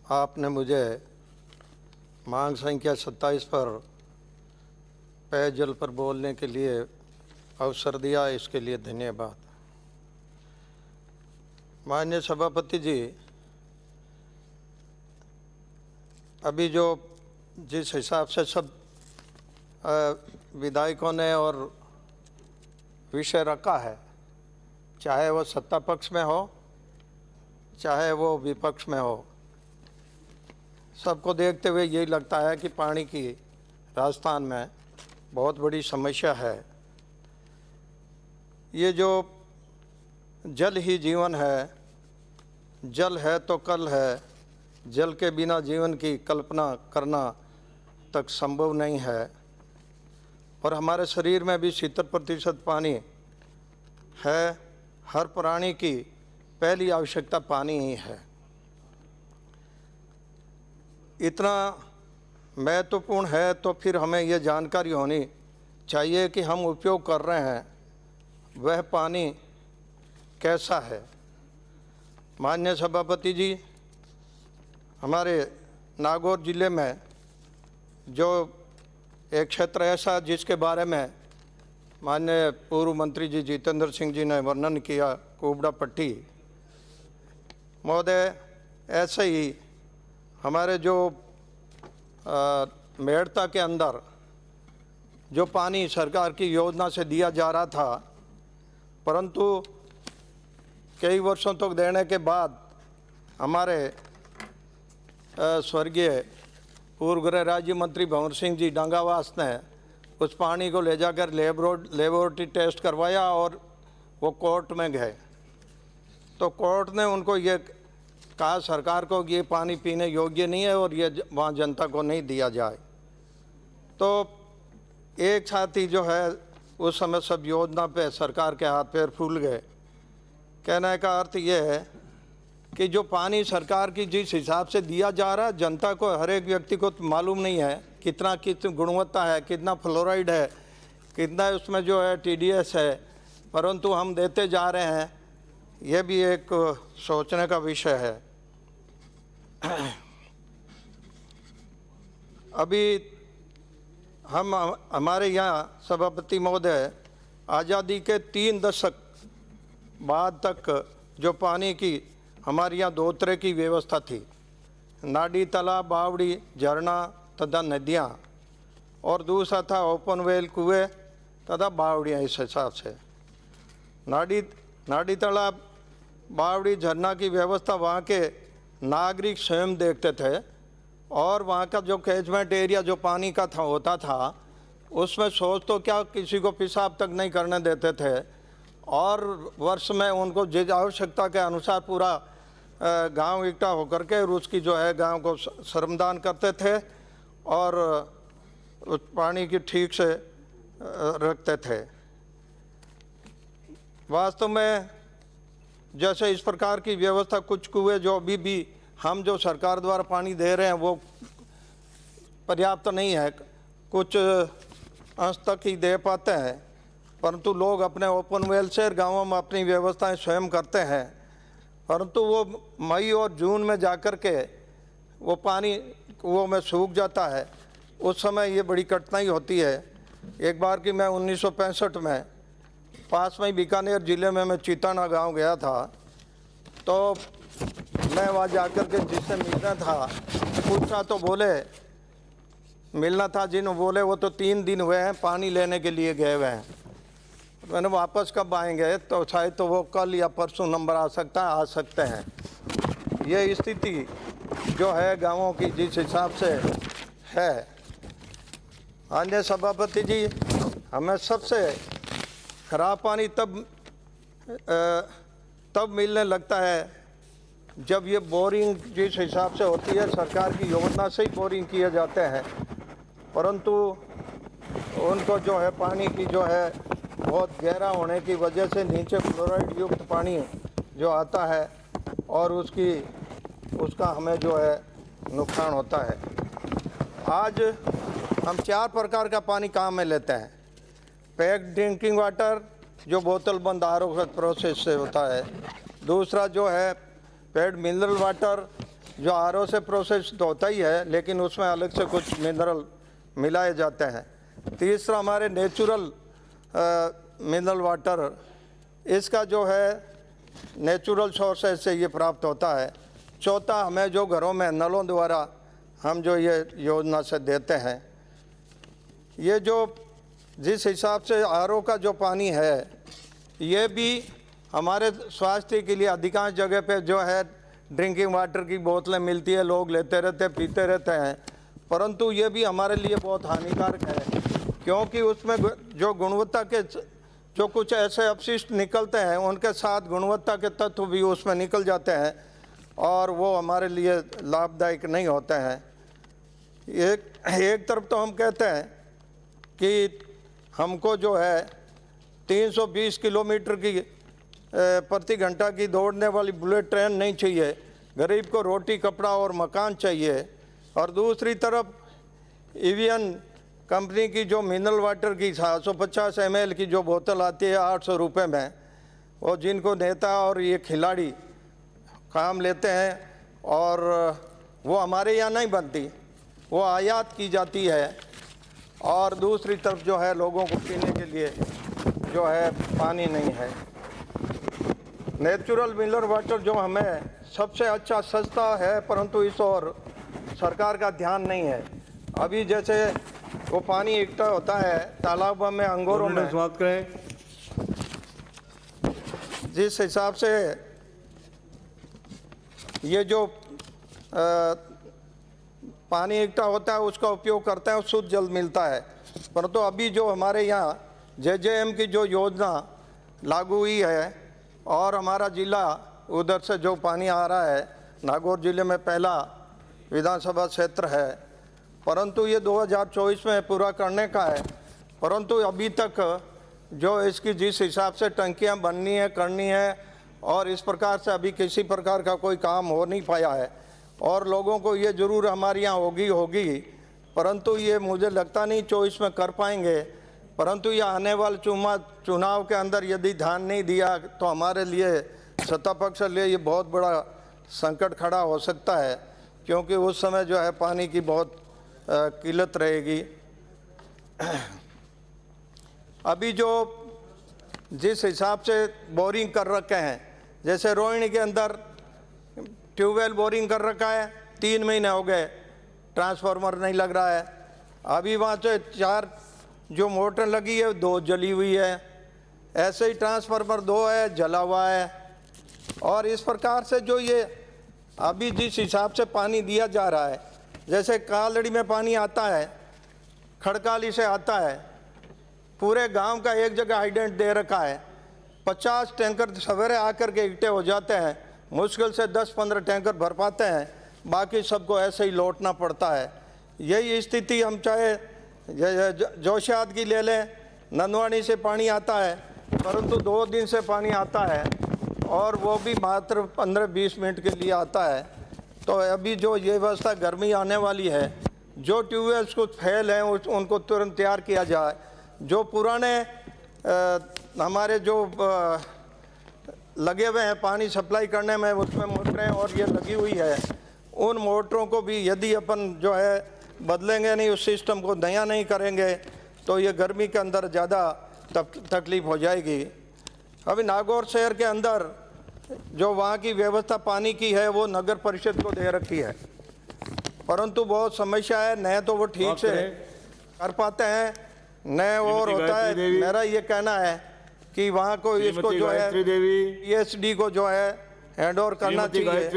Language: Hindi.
आपने मुझे मांग संख्या 27 पर पेयजल पर बोलने के लिए अवसर दिया, इसके लिए धन्यवाद। माननीय सभापति जी, अभी जो जिस हिसाब से सब विधायकों ने और विषय रखा है, चाहे वो सत्ता पक्ष में हो चाहे वो विपक्ष में हो, सबको देखते हुए यही लगता है कि पानी की राजस्थान में बहुत बड़ी समस्या है। ये जो जल ही जीवन है, जल है तो कल है, जल के बिना जीवन की कल्पना करना तक संभव नहीं है। और हमारे शरीर में भी 70% पानी है। हर प्राणी की पहली आवश्यकता पानी ही है। इतना महत्वपूर्ण है तो फिर हमें यह जानकारी होनी चाहिए कि हम उपयोग कर रहे हैं वह पानी कैसा है। माननीय सभापति जी, हमारे नागौर जिले में जो एक क्षेत्र ऐसा जिसके बारे में माननीय पूर्व मंत्री जी जितेंद्र सिंह जी ने वर्णन किया, कुबड़ा पट्टी महोदय, ऐसे ही हमारे जो मेड़ता के अंदर जो पानी सरकार की योजना से दिया जा रहा था, परंतु कई वर्षों तक देने के बाद हमारे स्वर्गीय पूर्व गृह राज्य मंत्री भंवर सिंह जी डांगावास ने उस पानी को ले जाकर लेबोरेटरी टेस्ट करवाया और वो कोर्ट में गए। तो कोर्ट ने उनको ये कहा सरकार को कि ये पानी पीने योग्य नहीं है और ये वहाँ जनता को नहीं दिया जाए। तो एक साथी जो है उस समय सब योजना पे सरकार के हाथ पैर फूल गए। कहने का अर्थ ये है कि जो पानी सरकार की जिस हिसाब से दिया जा रहा है, जनता को, हर एक व्यक्ति को मालूम नहीं है कितनी गुणवत्ता है, कितना फ्लोराइड है, कितना उसमें जो है TDS है, परंतु हम देते जा रहे हैं। यह भी एक सोचने का विषय है। अभी हमारे यहाँ सभापति महोदय आज़ादी के 3 दशक बाद तक जो पानी की हमारे यहाँ 2 तरह की व्यवस्था थी, नाडी, तालाब, बावड़ी, झरना तथा नदियाँ, और दूसरा था ओपन वेल, कुएँ तथा बावड़ियाँ। इस हिसाब से नाडी, तालाब, बावड़ी, झरना की व्यवस्था वहाँ के नागरिक स्वयं देखते थे और वहाँ का जो कैचमेंट एरिया जो पानी का होता था, उसमें सोच तो क्या, किसी को पेशाब तक नहीं करने देते थे और वर्ष में उनको जिस आवश्यकता के अनुसार पूरा गांव इकट्ठा होकर के उसकी जो है गांव को श्रमदान करते थे और उस पानी की ठीक से रखते थे। वास्तव में जैसे इस प्रकार की व्यवस्था कुछ कुएं जो अभी भी हम जो सरकार द्वारा पानी दे रहे हैं वो पर्याप्त नहीं है, कुछ अंश तक ही दे पाते हैं, परंतु लोग अपने ओपन वेल से गाँवों में अपनी व्यवस्थाएं स्वयं करते हैं। परंतु वो मई और जून में जाकर के वो पानी कुओं में सूख जाता है। उस समय ये बड़ी कठिनाई होती है। एक बार की मैं 1965 में पास में बीकानेर ज़िले में मैं चिताना गांव गया था, तो मैं वहाँ जाकर के जिससे मिलना था पूछा तो बोले मिलना था, जिन्होंने बोले वो तो 3 दिन हुए हैं पानी लेने के लिए गए हुए हैं। मैंने वापस कब आएंगे, तो शायद तो वो कल या परसों नंबर आ सकते हैं। ये स्थिति जो है गाँवों की जिस हिसाब से है। माननीय सभापति जी, हमें सबसे खराब पानी तब मिलने लगता है जब ये बोरिंग जिस हिसाब से होती है, सरकार की योजना से ही बोरिंग किए जाते हैं, परंतु उनको जो है पानी की जो है बहुत गहरा होने की वजह से नीचे फ्लोराइड युक्त पानी जो आता है और उसका हमें जो है नुकसान होता है। आज हम 4 प्रकार का पानी कहाँ में लेते हैं। पैक्ड ड्रिंकिंग वाटर जो बोतल बंद आरोग्य प्रोसेस से होता है, दूसरा जो है पेड मिनरल वाटर जो आरओ से प्रोसेस तो होता ही है, लेकिन उसमें अलग से कुछ मिनरल मिलाए जाते हैं। तीसरा हमारे नेचुरल मिनरल वाटर, इसका जो है नेचुरल सोर्सेज से ये प्राप्त होता है। चौथा, हमें जो घरों में नलों द्वारा हम जो ये योजना से देते हैं, ये जो जिस हिसाब से आरओ का जो पानी है, ये भी हमारे स्वास्थ्य के लिए अधिकांश जगह पे जो है ड्रिंकिंग वाटर की बोतलें मिलती है, लोग लेते रहते पीते रहते हैं, परंतु ये भी हमारे लिए बहुत हानिकारक है, क्योंकि उसमें जो गुणवत्ता के जो कुछ ऐसे अपशिष्ट निकलते हैं, उनके साथ गुणवत्ता के तत्व भी उसमें निकल जाते हैं और वो हमारे लिए लाभदायक नहीं होते हैं। एक तरफ तो हम कहते हैं कि हमको जो है 320 किलोमीटर की प्रति घंटा की दौड़ने वाली बुलेट ट्रेन नहीं चाहिए, गरीब को रोटी कपड़ा और मकान चाहिए। और दूसरी तरफ एवियन कंपनी की जो मिनरल वाटर की 750 ml की जो बोतल आती है 800 रुपये में, वो जिनको नेता और ये खिलाड़ी काम लेते हैं और वो हमारे यहाँ नहीं बनती, वो आयात की जाती है। और दूसरी तरफ जो है लोगों को पीने के लिए जो है पानी नहीं है। नेचुरल मिनरल वाटर जो हमें सबसे अच्छा सस्ता है, परंतु इस और सरकार का ध्यान नहीं है। अभी जैसे वो पानी इकट्ठा होता है तालाबों में, अंगूरों में, समाप्त करें। जिस हिसाब से ये जो पानी इकट्ठा होता है उसका उपयोग करते हैं, शुद्ध जल मिलता है, परंतु अभी जो हमारे यहाँ JJM की जो योजना लागू हुई है और हमारा ज़िला उधर से जो पानी आ रहा है, नागौर ज़िले में पहला विधानसभा क्षेत्र है, परंतु ये 2024 में पूरा करने का है, परंतु अभी तक जो इसकी जिस हिसाब से टंकियाँ बननी है करनी है और इस प्रकार से अभी किसी प्रकार का कोई काम हो नहीं पाया है। और लोगों को ये ज़रूर हमारे यहाँ होगी, परंतु ये मुझे लगता नहीं 24 में कर पाएंगे, परंतु ये आने वाले चुनाव के अंदर यदि ध्यान नहीं दिया तो हमारे लिए सत्ता पक्ष के लिए ये बहुत बड़ा संकट खड़ा हो सकता है, क्योंकि उस समय जो है पानी की बहुत किल्लत रहेगी। अभी जो जिस हिसाब से बोरिंग कर रखे हैं, जैसे रोहिणी के अंदर ट्यूबवेल बोरिंग कर रखा है, 3 महीने हो गए, ट्रांसफार्मर नहीं लग रहा है। अभी वहाँ से 4 जो मोटर लगी है 2 जली हुई है, ऐसे ही ट्रांसफार्मर 2 है जला हुआ है। और इस प्रकार से जो ये अभी जिस हिसाब से पानी दिया जा रहा है, जैसे कालड़ी में पानी आता है, खड़काली से आता है, पूरे गांव का एक जगह हाइडेंट दे रखा है, 50 टैंकर सवेरे आकर के इकट्ठे हो जाते हैं, मुश्किल से 10-15 टैंकर भर पाते हैं, बाकी सबको ऐसे ही लौटना पड़ता है। यही स्थिति हम चाहे जोशियात की ले लें, नंदवानी से पानी आता है, परंतु 2 दिन से पानी आता है और वो भी मात्र 15-20 मिनट के लिए आता है। तो अभी जो ये व्यवस्था गर्मी आने वाली है, जो ट्यूबवेल्स कुछ फेल हैं उनको तुरंत तैयार किया जाए। जो पुराने हमारे जो लगे हुए हैं पानी सप्लाई करने में, उसमें मोटरें और ये लगी हुई है, उन मोटरों को भी यदि अपन जो है बदलेंगे नहीं, उस सिस्टम को नया नहीं करेंगे, तो ये गर्मी के अंदर ज़्यादा तकलीफ हो जाएगी। अभी नागौर शहर के अंदर जो वहाँ की व्यवस्था पानी की है वो नगर परिषद को दे रखी है, परंतु बहुत समस्या है, न तो वो ठीक से कर पाते हैं, न और होता है। मेरा ये कहना है कि वहाँ को इसको जो है PSD को जो है हैंड ओवर करना चाहिए।